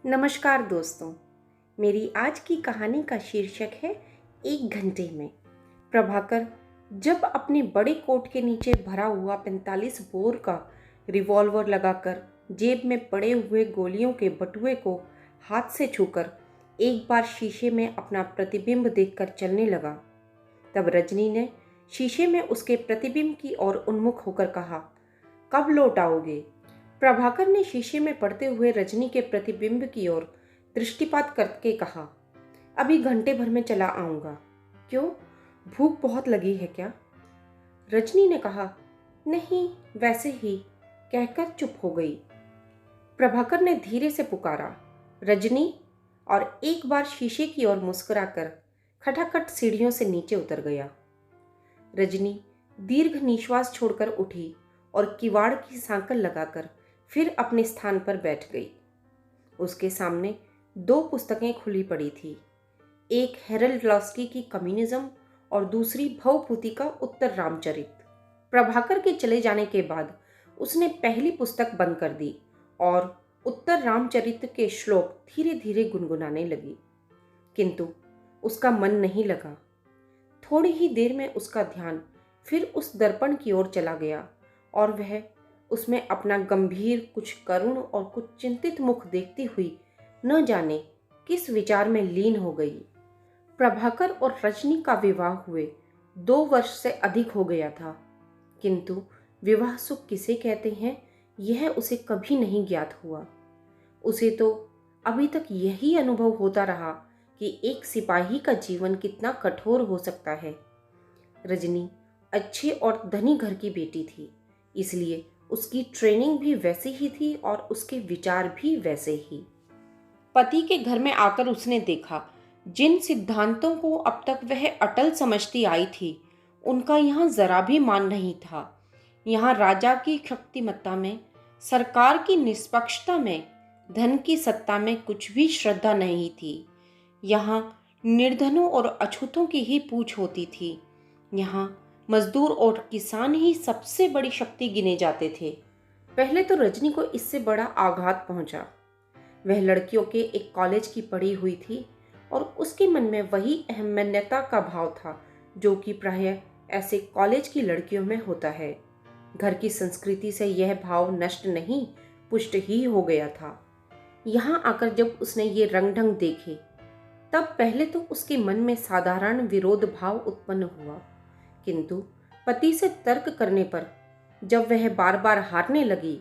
नमस्कार दोस्तों। मेरी आज की कहानी का शीर्षक है एक घंटे में। प्रभाकर जब अपने बड़े कोट के नीचे भरा हुआ 45 बोर का रिवॉल्वर लगाकर जेब में पड़े हुए गोलियों के बटुए को हाथ से छूकर एक बार शीशे में अपना प्रतिबिंब देखकर चलने लगा, तब रजनी ने शीशे में उसके प्रतिबिंब की ओर उन्मुख होकर कहा, कब लौट आओगे? प्रभाकर ने शीशे में पड़ते हुए रजनी के प्रतिबिंब की ओर दृष्टिपात करके कहा, अभी घंटे भर में चला आऊंगा। क्यों, भूख बहुत लगी है क्या? रजनी ने कहा, नहीं, वैसे ही, कहकर चुप हो गई। प्रभाकर ने धीरे से पुकारा, रजनी, और एक बार शीशे की ओर मुस्कुराकर खटाखट सीढ़ियों से नीचे उतर गया। रजनी दीर्घ निश्वास छोड़कर उठी और किवाड़ की सांकल लगाकर फिर अपने स्थान पर बैठ गई। उसके सामने दो पुस्तकें खुली पड़ी थी, एक हेरल्ड लॉस्की की कम्युनिज्म और दूसरी भवभूति का उत्तर रामचरित। प्रभाकर के चले जाने के बाद उसने पहली पुस्तक बंद कर दी और उत्तर रामचरित के श्लोक धीरे धीरे गुनगुनाने लगी, किंतु उसका मन नहीं लगा। थोड़ी ही देर में उसका ध्यान फिर उस दर्पण की ओर चला गया और वह उसमें अपना गंभीर, कुछ करुण और कुछ चिंतित मुख देखती हुई न जाने किस विचार में लीन हो गई। प्रभाकर और रजनी का विवाह हुए 2 वर्ष से अधिक हो गया था, किंतु विवाह सुख किसे कहते हैं यह उसे कभी नहीं ज्ञात हुआ। उसे तो अभी तक यही अनुभव होता रहा कि एक सिपाही का जीवन कितना कठोर हो सकता है। रजनी अच्छे और धनी घर की बेटी थी, इसलिए उसकी ट्रेनिंग भी वैसी ही थी और उसके विचार भी वैसे ही। पति के घर में आकर उसने देखा, जिन सिद्धांतों को अब तक वह अटल समझती आई थी, उनका यहाँ जरा भी मान नहीं था। यहाँ राजा की शक्तिमत्ता में, सरकार की निष्पक्षता में, धन की सत्ता में कुछ भी श्रद्धा नहीं थी। यहाँ निर्धनों और अछूतों की ही पूछ होती थी। यहाँ मजदूर और किसान ही सबसे बड़ी शक्ति गिने जाते थे। पहले तो रजनी को इससे बड़ा आघात पहुंचा। वह लड़कियों के एक कॉलेज की पढ़ी हुई थी और उसके मन में वही अहमियता का भाव था जो कि प्रायः ऐसे कॉलेज की लड़कियों में होता है। घर की संस्कृति से यह भाव नष्ट नहीं, पुष्ट ही हो गया था। यहाँ आकर जब उसने ये रंग ढंग देखे, तब पहले तो उसके मन में साधारण विरोध भाव उत्पन्न हुआ, किंतु पति से तर्क करने पर जब वह बार बार हारने लगी,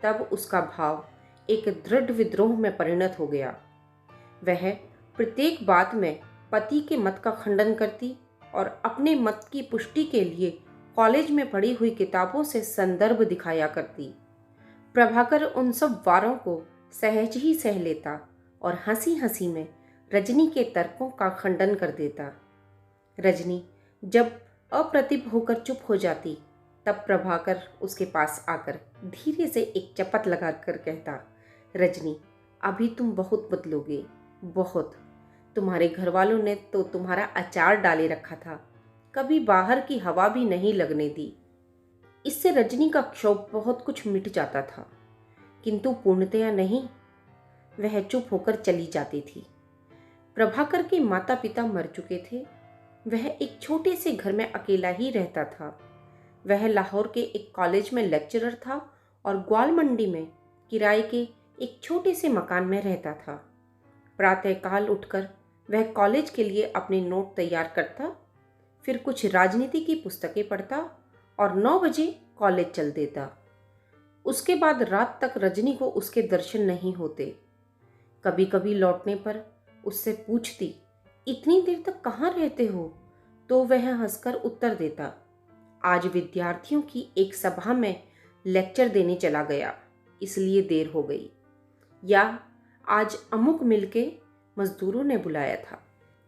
तब उसका भाव एक दृढ़ विद्रोह में परिणत हो गया। वह प्रत्येक बात में पति के मत का खंडन करती और अपने मत की पुष्टि के लिए कॉलेज में पढ़ी हुई किताबों से संदर्भ दिखाया करती। प्रभाकर उन सब वारों को सहज ही सह लेता और हंसी हंसी में रजनी के तर्कों का खंडन कर देता। रजनी जब अप्रतिभ होकर चुप हो जाती, तब प्रभाकर उसके पास आकर धीरे से एक चपत लगाकर कहता, रजनी, अभी तुम बहुत बदलोगे, बहुत। तुम्हारे घर वालों ने तो तुम्हारा अचार डाले रखा था, कभी बाहर की हवा भी नहीं लगने दी। इससे रजनी का क्षोभ बहुत कुछ मिट जाता था, किंतु पूर्णतया नहीं। वह चुप होकर चली जाती थी। प्रभाकर के माता पिता मर चुके थे। वह एक छोटे से घर में अकेला ही रहता था। वह लाहौर के एक कॉलेज में लेक्चरर था और ग्वाल मंडी में किराए के एक छोटे से मकान में रहता था। प्रातःकाल उठकर वह कॉलेज के लिए अपने नोट तैयार करता, फिर कुछ राजनीति की पुस्तकें पढ़ता और 9 बजे कॉलेज चल देता। उसके बाद रात तक रजनी को उसके दर्शन नहीं होते। कभी कभी लौटने पर उससे पूछती, इतनी देर तक कहाँ रहते हो? तो वह हंसकर उत्तर देता, आज विद्यार्थियों की एक सभा में लेक्चर देने चला गया, इसलिए देर हो गई। या आज अमुक मिल के मजदूरों ने बुलाया था।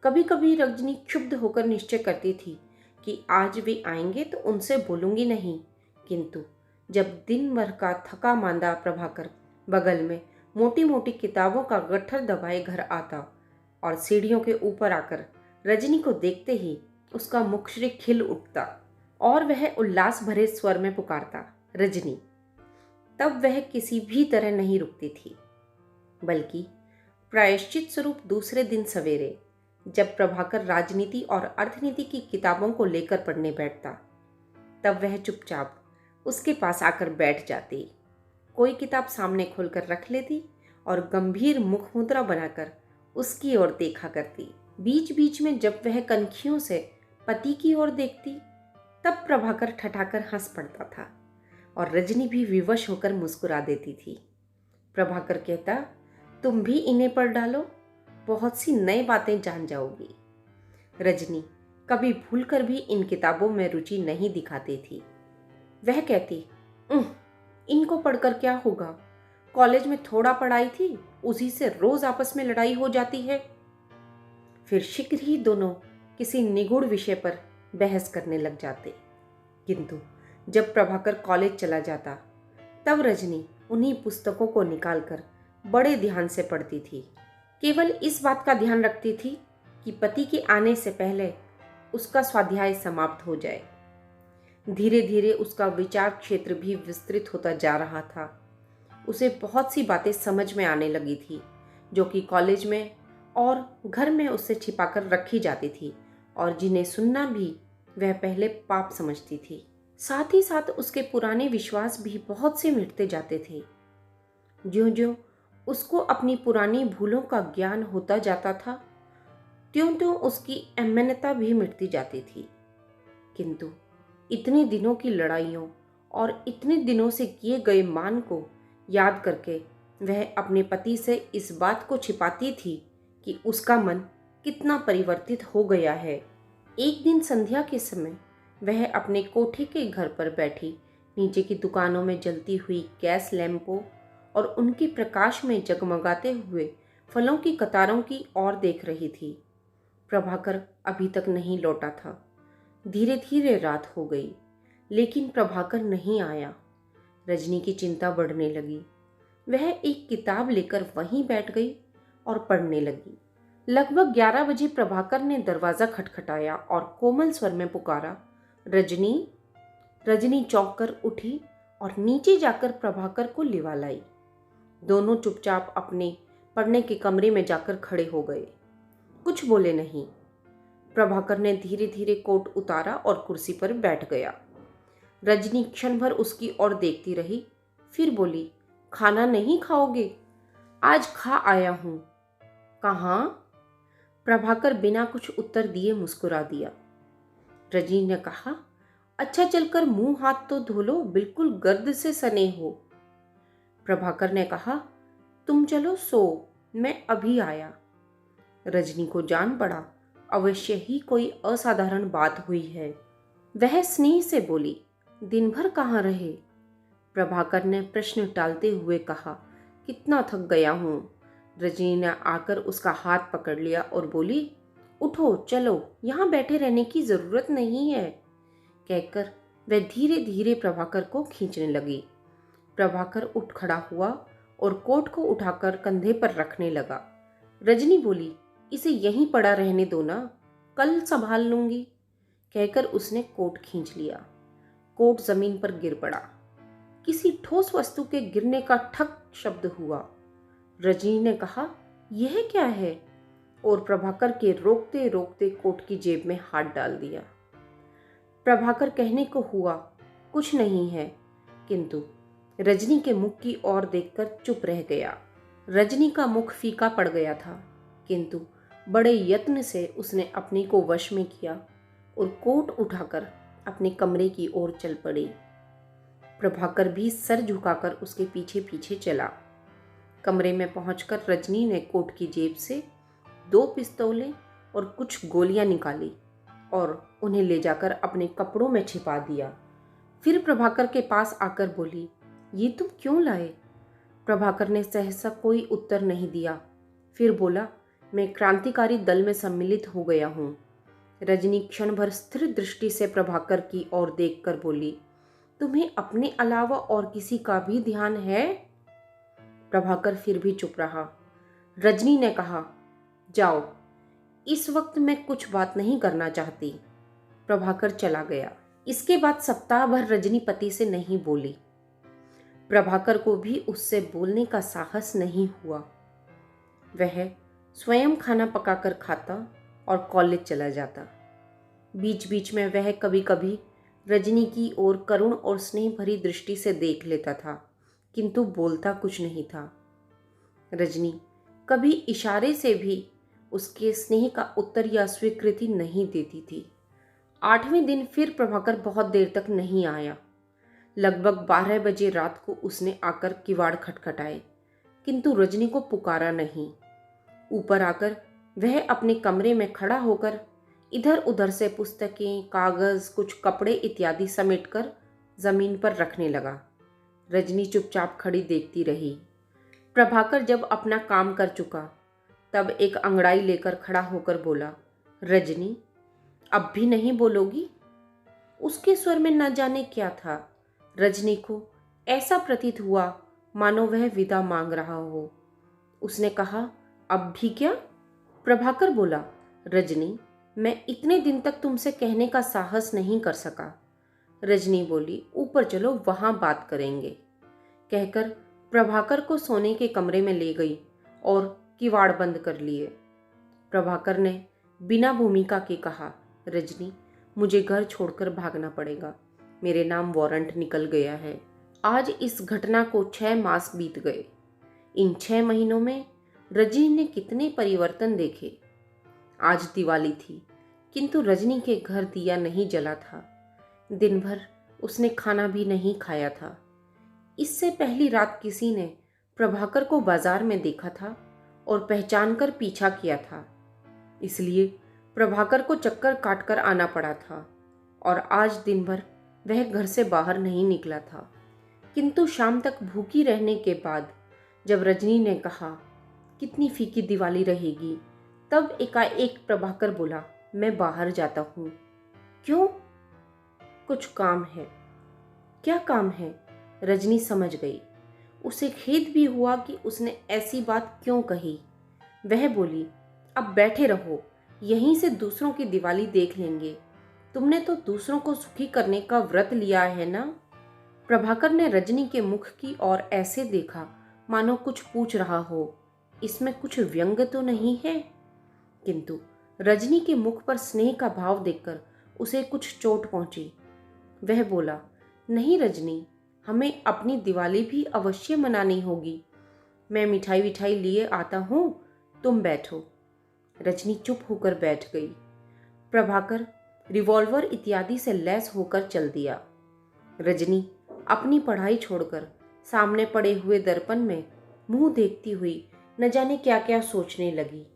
कभी कभी रजनी क्षुब्ध होकर निश्चय करती थी कि आज वे आएंगे तो उनसे बोलूंगी नहीं, किंतु जब दिन भर का थका मांदा प्रभाकर बगल में मोटी मोटी किताबों का गट्ठर दबाए घर आता और सीढ़ियों के ऊपर आकर रजनी को देखते ही उसका मुख श्री खिल उठता और वह उल्लास भरे स्वर में पुकारता, रजनी। तब वह किसी भी तरह नहीं रुकती थी, बल्कि प्रायश्चित स्वरूप दूसरे दिन सवेरे जब प्रभाकर राजनीति और अर्थनीति की किताबों को लेकर पढ़ने बैठता, तब वह चुपचाप उसके पास आकर बैठ जाती। कोई किताब सामने खोलकर रख लेती और गंभीर मुख मुद्रा बनाकर उसकी ओर देखा करती। बीच बीच में जब वह कनखियों से पति की ओर देखती, तब प्रभाकर ठठाकर हंस पड़ता था और रजनी भी विवश होकर मुस्कुरा देती थी। प्रभाकर कहता, तुम भी इन्हें पढ़ डालो, बहुत सी नई बातें जान जाओगी। रजनी कभी भूलकर भी इन किताबों में रुचि नहीं दिखाती थी। वह कहती, इनको पढ़कर क्या होगा, कॉलेज में थोड़ा पढ़ाई थी, उसी से रोज आपस में लड़ाई हो जाती है। फिर शीघ्र ही दोनों किसी निगूढ़ विषय पर बहस करने लग जाते। किंतु जब प्रभाकर कॉलेज चला जाता, तब रजनी उन्हीं पुस्तकों को निकालकर बड़े ध्यान से पढ़ती थी। केवल इस बात का ध्यान रखती थी कि पति के आने से पहले उसका स्वाध्याय समाप्त हो जाए। धीरे धीरे उसका विचार क्षेत्र भी विस्तृत होता जा रहा था। उसे बहुत सी बातें समझ में आने लगी थी, जो कि कॉलेज में और घर में उससे छिपाकर रखी जाती थी और जिन्हें सुनना भी वह पहले पाप समझती थी। साथ ही साथ उसके पुराने विश्वास भी बहुत से मिटते जाते थे। ज्यों-ज्यों उसको अपनी पुरानी भूलों का ज्ञान होता जाता था, त्यों-त्यों उसकी अमानता भी मिटती जाती थी। किंतु इतने दिनों की लड़ाइयों और इतने दिनों से किए गए मान को याद करके वह अपने पति से इस बात को छिपाती थी कि उसका मन कितना परिवर्तित हो गया है। एक दिन संध्या के समय वह अपने कोठे के घर पर बैठी नीचे की दुकानों में जलती हुई गैस लैंपों और उनके प्रकाश में जगमगाते हुए फलों की कतारों की ओर देख रही थी। प्रभाकर अभी तक नहीं लौटा था। धीरे धीरे रात हो गई, लेकिन प्रभाकर नहीं आया। रजनी की चिंता बढ़ने लगी। वह एक किताब लेकर वहीं बैठ गई और पढ़ने लगी। लगभग 11 बजे प्रभाकर ने दरवाजा खटखटाया और कोमल स्वर में पुकारा, रजनी। रजनी चौंक कर उठी और नीचे जाकर प्रभाकर को लिवा लाई। दोनों चुपचाप अपने पढ़ने के कमरे में जाकर खड़े हो गए। कुछ बोले नहीं। प्रभाकर ने धीरे धीरे कोट उतारा और कुर्सी पर बैठ गया। रजनी क्षण भर उसकी ओर देखती रही, फिर बोली, खाना नहीं खाओगे? आज खा आया हूं। कहाँ? प्रभाकर बिना कुछ उत्तर दिए मुस्कुरा दिया। रजनी ने कहा, अच्छा चलकर मुंह हाथ तो धो लो, बिल्कुल गर्द से सने हो। प्रभाकर ने कहा, तुम चलो सो, मैं अभी आया। रजनी को जान पड़ा अवश्य ही कोई असाधारण बात हुई है। वह स्नेह से बोली, दिन भर कहाँ रहे? प्रभाकर ने प्रश्न टालते हुए कहा, कितना थक गया हूँ। रजनी ने आकर उसका हाथ पकड़ लिया और बोली, उठो चलो, यहाँ बैठे रहने की जरूरत नहीं है। कहकर वह धीरे धीरे प्रभाकर को खींचने लगी। प्रभाकर उठ खड़ा हुआ और कोट को उठाकर कंधे पर रखने लगा। रजनी बोली, इसे यहीं पड़ा रहने दो ना, कल संभाल लूंगी। कहकर उसने कोट खींच लिया। कोट जमीन पर गिर पड़ा। किसी ठोस वस्तु के गिरने का ठक शब्द हुआ। रजनी ने कहा, यह क्या है? और प्रभाकर के रोकते रोकते कोट की जेब में हाथ डाल दिया। प्रभाकर कहने को हुआ, कुछ नहीं है, किंतु रजनी के मुख की ओर देखकर चुप रह गया। रजनी का मुख फीका पड़ गया था, किंतु बड़े यत्न से उसने अपने को वश में किया और कोट उठाकर अपने कमरे की ओर चल पड़ी। प्रभाकर भी सर झुकाकर उसके पीछे पीछे चला। कमरे में पहुंचकर रजनी ने कोट की जेब से 2 पिस्तौलें और कुछ गोलियां निकाली और उन्हें ले जाकर अपने कपड़ों में छिपा दिया। फिर प्रभाकर के पास आकर बोली, ये तुम क्यों लाए? प्रभाकर ने सहसा कोई उत्तर नहीं दिया। फिर बोला, मैं क्रांतिकारी दल में सम्मिलित हो गया हूँ। रजनी क्षण भर स्थिर दृष्टि से प्रभाकर की ओर देखकर बोली, तुम्हें अपने अलावा और किसी का भी ध्यान है? प्रभाकर फिर भी चुप रहा। रजनी ने कहा, जाओ, इस वक्त मैं कुछ बात नहीं करना चाहती। प्रभाकर चला गया। इसके बाद सप्ताह भर रजनी पति से नहीं बोली। प्रभाकर को भी उससे बोलने का साहस नहीं हुआ। वह स्वयं खाना पकाकर खाता और कॉलेज चला जाता। बीच बीच में वह कभी कभी रजनी की ओर करुण और स्नेह भरी दृष्टि से देख लेता था, किंतु बोलता कुछ नहीं था। रजनी कभी इशारे से भी उसके स्नेह का उत्तर या स्वीकृति नहीं देती थी। 8वें दिन फिर प्रभाकर बहुत देर तक नहीं आया। लगभग 12 बजे रात को उसने आकर किवाड़ खटखटाए, किंतु रजनी को पुकारा नहीं। ऊपर आकर वह अपने कमरे में खड़ा होकर इधर उधर से पुस्तकें, कागज, कुछ कपड़े इत्यादि समेटकर जमीन पर रखने लगा। रजनी चुपचाप खड़ी देखती रही। प्रभाकर जब अपना काम कर चुका तब एक अंगड़ाई लेकर खड़ा होकर बोला, रजनी, अब भी नहीं बोलोगी? उसके स्वर में न जाने क्या था। रजनी को ऐसा प्रतीत हुआ मानो वह विदा मांग रहा हो। उसने कहा, अब भी क्या? प्रभाकर बोला, रजनी, मैं इतने दिन तक तुमसे कहने का साहस नहीं कर सका। रजनी बोली, ऊपर चलो, वहां बात करेंगे। कहकर प्रभाकर को सोने के कमरे में ले गई और किवाड़ बंद कर लिए। प्रभाकर ने बिना भूमिका के कहा, रजनी, मुझे घर छोड़कर भागना पड़ेगा। मेरे नाम वारंट निकल गया है। आज इस घटना को 6 मास बीत गए। इन 6 महीनों में रजनी ने कितने परिवर्तन देखे। आज दिवाली थी, किंतु रजनी के घर दिया नहीं जला था। दिन भर उसने खाना भी नहीं खाया था। इससे पहली रात किसी ने प्रभाकर को बाजार में देखा था और पहचान कर पीछा किया था। इसलिए प्रभाकर को चक्कर काटकर आना पड़ा था और आज दिन भर वह घर से बाहर नहीं निकला था। किंतु शाम तक भूखी रहने के बाद जब रजनी ने कहा, कितनी फीकी दिवाली रहेगी, तब एकाएक प्रभाकर बोला, मैं बाहर जाता हूँ। क्यों? कुछ काम है। क्या काम है? रजनी समझ गई। उसे खेद भी हुआ कि उसने ऐसी बात क्यों कही। वह बोली, अब बैठे रहो, यहीं से दूसरों की दिवाली देख लेंगे। तुमने तो दूसरों को सुखी करने का व्रत लिया है ना? प्रभाकर ने रजनी के मुख की ओर ऐसे देखा मानो कुछ पूछ रहा हो, इसमें कुछ व्यंग तो नहीं है? किंतु रजनी के मुख पर स्नेह का भाव देखकर उसे कुछ चोट पहुंची। वह बोला, नहीं रजनी, हमें अपनी दिवाली भी अवश्य मनानी होगी। मैं मिठाई विठाई लिए आता हूँ, तुम बैठो। रजनी चुप होकर बैठ गई। प्रभाकर रिवॉल्वर इत्यादि से लैस होकर चल दिया। रजनी अपनी पढ़ाई छोड़कर सामने पड़े हुए दर्पण में मुंह देखती हुई न जाने क्या क्या सोचने लगी।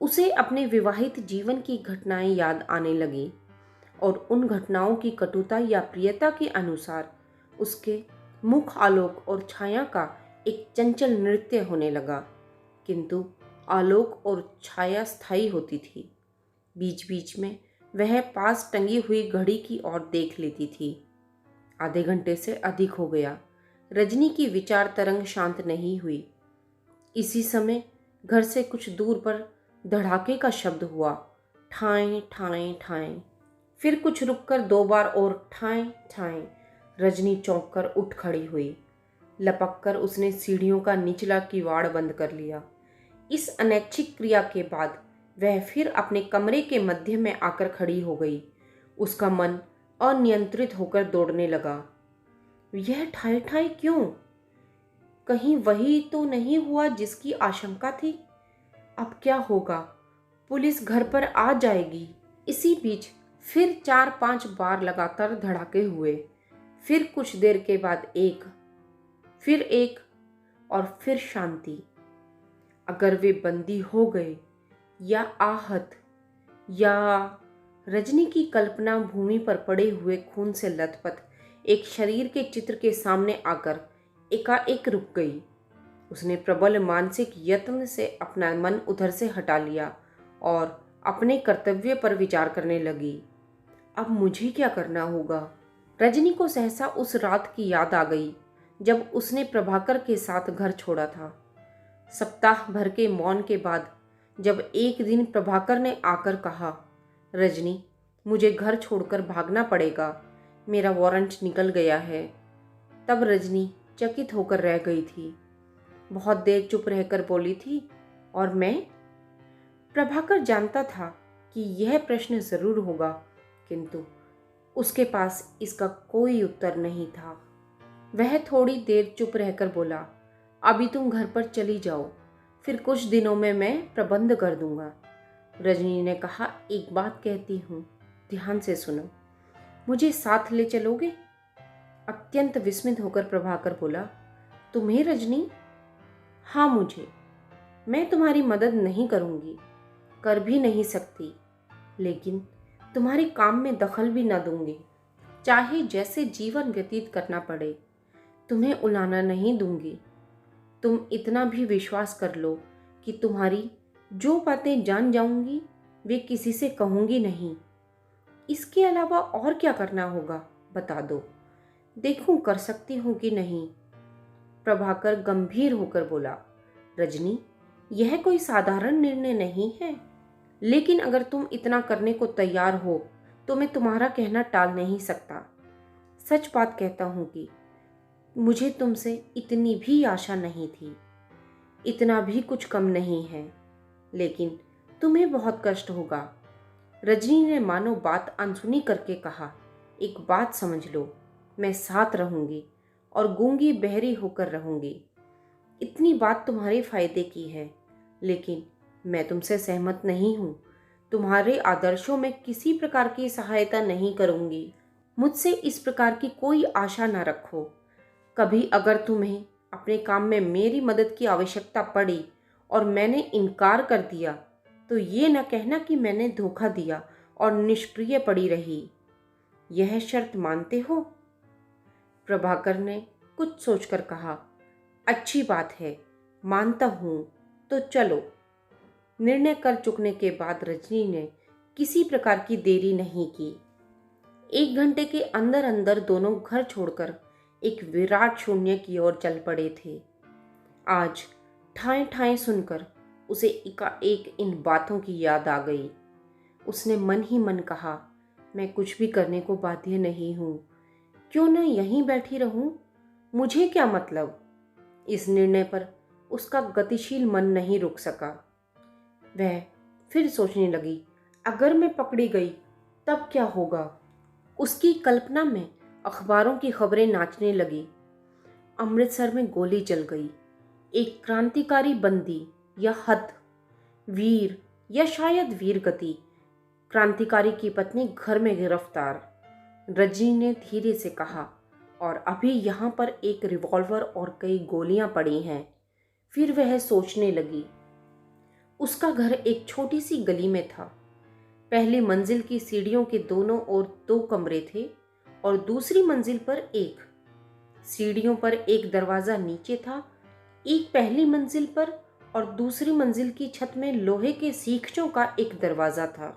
उसे अपने विवाहित जीवन की घटनाएं याद आने लगी और उन घटनाओं की कटुता या प्रियता के अनुसार उसके मुख आलोक और छाया का एक चंचल नृत्य होने लगा। किंतु आलोक और छाया स्थायी होती थी। बीच बीच में वह पास टंगी हुई घड़ी की ओर देख लेती थी। आधे घंटे से अधिक हो गया। रजनी की विचार तरंग शांत नहीं हुई। इसी समय घर से कुछ दूर पर धड़ाके का शब्द हुआ, ठाएं ठाएं ठाएं। फिर कुछ रुककर 2 बार और ठाएं ठाएं। रजनी चौंक कर उठ खड़ी हुई। लपक कर उसने सीढ़ियों का निचला किवाड़ बंद कर लिया। इस अनैच्छिक क्रिया के बाद वह फिर अपने कमरे के मध्य में आकर खड़ी हो गई। उसका मन अनियंत्रित होकर दौड़ने लगा। यह ठाए ठाए क्यों? कहीं वही तो नहीं हुआ जिसकी आशंका थी? अब क्या होगा? पुलिस घर पर आ जाएगी। इसी बीच फिर 4-5 बार लगातार धड़ाके हुए। फिर कुछ देर के बाद फिर एक और फिर शांति। अगर वे बंदी हो गए या आहत या रजनी की कल्पना भूमि पर पड़े हुए खून से लथपथ एक शरीर के चित्र के सामने आकर एकाएक रुक गई। उसने प्रबल मानसिक यत्न से अपना मन उधर से हटा लिया और अपने कर्तव्य पर विचार करने लगी। अब मुझे क्या करना होगा? रजनी को सहसा उस रात की याद आ गई जब उसने प्रभाकर के साथ घर छोड़ा था। सप्ताह भर के मौन के बाद जब एक दिन प्रभाकर ने आकर कहा, रजनी, मुझे घर छोड़कर भागना पड़ेगा, मेरा वारंट निकल गया है, तब रजनी चकित होकर रह गई थी। बहुत देर चुप रहकर बोली थी, और मैं? प्रभाकर जानता था कि यह प्रश्न जरूर होगा, किंतु उसके पास इसका कोई उत्तर नहीं था। वह थोड़ी देर चुप रहकर बोला, अभी तुम घर पर चली जाओ, फिर कुछ दिनों में मैं प्रबंध कर दूंगा। रजनी ने कहा, एक बात कहती हूँ, ध्यान से सुनो। मुझे साथ ले चलोगे? अत्यंत विस्मित होकर प्रभाकर बोला, तुम्हें रजनी? हाँ मुझे। मैं तुम्हारी मदद नहीं करूंगी, कर भी नहीं सकती, लेकिन तुम्हारे काम में दखल भी न दूंगी। चाहे जैसे जीवन व्यतीत करना पड़े, तुम्हें उलाना नहीं दूंगी। तुम इतना भी विश्वास कर लो कि तुम्हारी जो बातें जान जाऊंगी वे किसी से कहूंगी नहीं। इसके अलावा और क्या करना होगा बता दो, देखूं कर सकती हूं कि नहीं। प्रभाकर गंभीर होकर बोला, रजनी, यह कोई साधारण निर्णय नहीं है, लेकिन अगर तुम इतना करने को तैयार हो तो मैं तुम्हारा कहना टाल नहीं सकता। सच बात कहता हूं कि मुझे तुमसे इतनी भी आशा नहीं थी। इतना भी कुछ कम नहीं है, लेकिन तुम्हें बहुत कष्ट होगा। रजनी ने मानो बात अनसुनी करके कहा, एक बात समझ लो, मैं साथ रहूंगी और गूंगी बहरी होकर रहूंगी। इतनी बात तुम्हारे फायदे की है, लेकिन मैं तुमसे सहमत नहीं हूं। तुम्हारे आदर्शों में किसी प्रकार की सहायता नहीं करूंगी। मुझसे इस प्रकार की कोई आशा न रखो। कभी अगर तुम्हें अपने काम में मेरी मदद की आवश्यकता पड़ी और मैंने इनकार कर दिया, तो ये न कहना कि मैंने धोखा दिया और निष्क्रिय पड़ी रही। यह शर्त मानते हो? प्रभाकर ने कुछ सोचकर कहा, अच्छी बात है, मानता हूं, तो चलो। निर्णय कर चुकने के बाद रजनी ने किसी प्रकार की देरी नहीं की। 1 घंटे के अंदर अंदर दोनों घर छोड़कर एक विराट शून्य की ओर चल पड़े थे। आज ठाएं ठाएं सुनकर उसे एकाएक इन बातों की याद आ गई। उसने मन ही मन कहा, मैं कुछ भी करने को बाध्य नहीं हूं, क्यों न यहीं बैठी रहूं, मुझे क्या मतलब। इस निर्णय पर उसका गतिशील मन नहीं रुक सका। वह फिर सोचने लगी, अगर मैं पकड़ी गई तब क्या होगा। उसकी कल्पना में अखबारों की खबरें नाचने लगी। अमृतसर में गोली चल गई, एक क्रांतिकारी बंदी या हत, वीर या शायद वीर गति, क्रांतिकारी की पत्नी घर में गिरफ्तार। रजनी ने धीरे से कहा, और अभी यहाँ पर एक रिवॉल्वर और कई गोलियां पड़ी हैं। फिर वह सोचने लगी। उसका घर एक छोटी सी गली में था। पहली मंजिल की सीढ़ियों के दोनों ओर 2 कमरे थे और दूसरी मंजिल पर एक। सीढ़ियों पर एक दरवाजा नीचे था, एक पहली मंजिल पर, और दूसरी मंजिल की छत में लोहे के सीखचों का एक दरवाजा था।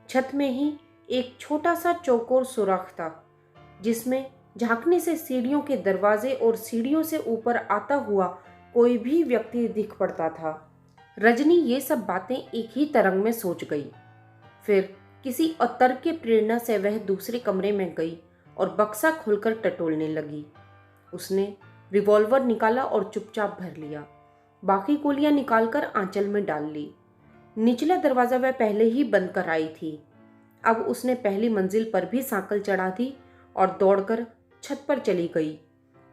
छत में ही एक छोटा सा चौकोर सुराख था, जिसमें झांकने से सीढ़ियों के दरवाजे और सीढ़ियों से ऊपर आता हुआ कोई भी व्यक्ति दिख पड़ता था। रजनी ये सब बातें एक ही तरंग में सोच गई। फिर किसी अतर्क के प्रेरणा से वह दूसरे कमरे में गई और बक्सा खोलकर टटोलने लगी। उसने रिवॉल्वर निकाला और चुपचाप भर लिया। बाकी गोलियां निकालकर आंचल में डाल ली। निचला दरवाजा वह पहले ही बंद कर आई थी। अब उसने पहली मंजिल पर भी सांकल चढ़ा दी और दौड़कर छत पर चली गई।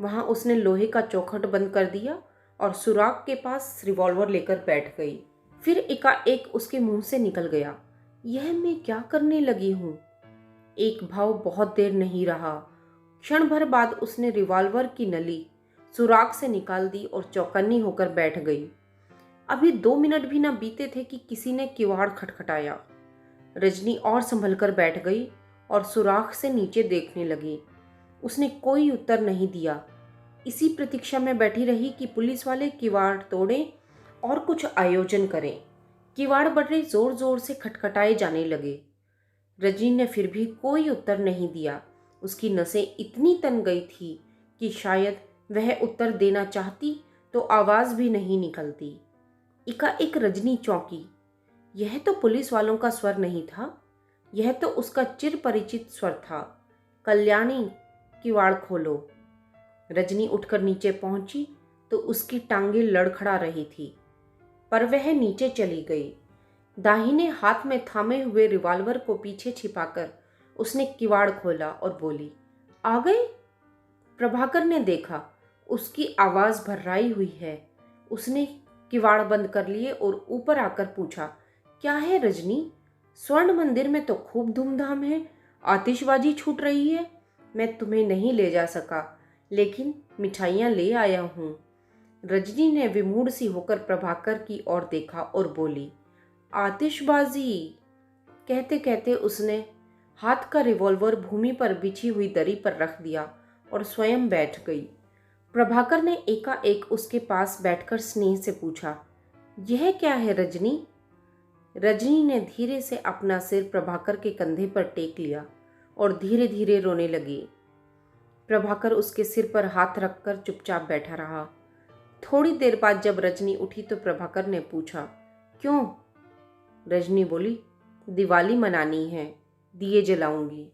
वहां उसने लोहे का चौखट बंद कर दिया और सुराख के पास रिवॉल्वर लेकर बैठ गई। फिर एकाएक उसके मुंह से निकल गया, यह मैं क्या करने लगी हूँ। एक भाव बहुत देर नहीं रहा। क्षण भर बाद उसने रिवॉल्वर की नली सुराख से निकाल दी और चौकन्नी होकर बैठ गई। अभी 2 मिनट भी न बीते थे कि किसी ने किवाड़ खटखटाया। रजनी और संभल कर बैठ गई और सुराख से नीचे देखने लगी। उसने कोई उत्तर नहीं दिया। इसी प्रतीक्षा में बैठी रही कि पुलिस वाले किवाड़ तोड़ें और कुछ आयोजन करें। किवाड़ बड़े जोर जोर से खटखटाए जाने लगे। रजनी ने फिर भी कोई उत्तर नहीं दिया। उसकी नसें इतनी तन गई थी कि शायद वह उत्तर देना चाहती तो आवाज भी नहीं निकलती। एकाएक रजनी चौंकी। यह तो पुलिस वालों का स्वर नहीं था, यह तो उसका चिर परिचित स्वर था। कल्याणी, किवाड़ खोलो। रजनी उठकर नीचे पहुंची तो उसकी टांगें लड़खड़ा रही थी। पर वह नीचे चली गई। दाहिने हाथ में थामे हुए रिवॉल्वर को पीछे छिपाकर उसने किवाड़ खोला और बोली, आ गए? प्रभाकर ने देखा, उसकी आवाज भर्राई हुई है। उसने किवाड़ बंद कर लिए और ऊपर आकर पूछा, क्या है रजनी? स्वर्ण मंदिर में तो खूब धूमधाम है, आतिशबाजी छूट रही है। मैं तुम्हें नहीं ले जा सका, लेकिन मिठाइयाँ ले आया हूँ। रजनी ने विमूढ़ सी होकर प्रभाकर की ओर देखा और बोली, आतिशबाजी? कहते कहते उसने हाथ का रिवॉल्वर भूमि पर बिछी हुई दरी पर रख दिया और स्वयं बैठ गई। प्रभाकर ने एकाएक उसके पास बैठकर स्नेह से पूछा, यह क्या है रजनी? रजनी ने धीरे से अपना सिर प्रभाकर के कंधे पर टेक लिया और धीरे धीरे रोने लगी। प्रभाकर उसके सिर पर हाथ रखकर चुपचाप बैठा रहा। थोड़ी देर बाद जब रजनी उठी तो प्रभाकर ने पूछा, क्यों? रजनी बोली, दिवाली मनानी है, दिए जलाऊंगी।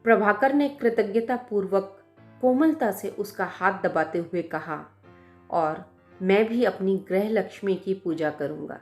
प्रभाकर ने कृतज्ञता पूर्वक कोमलता से उसका हाथ दबाते हुए कहा, और मैं भी अपनी गृह लक्ष्मी की पूजा करूंगा।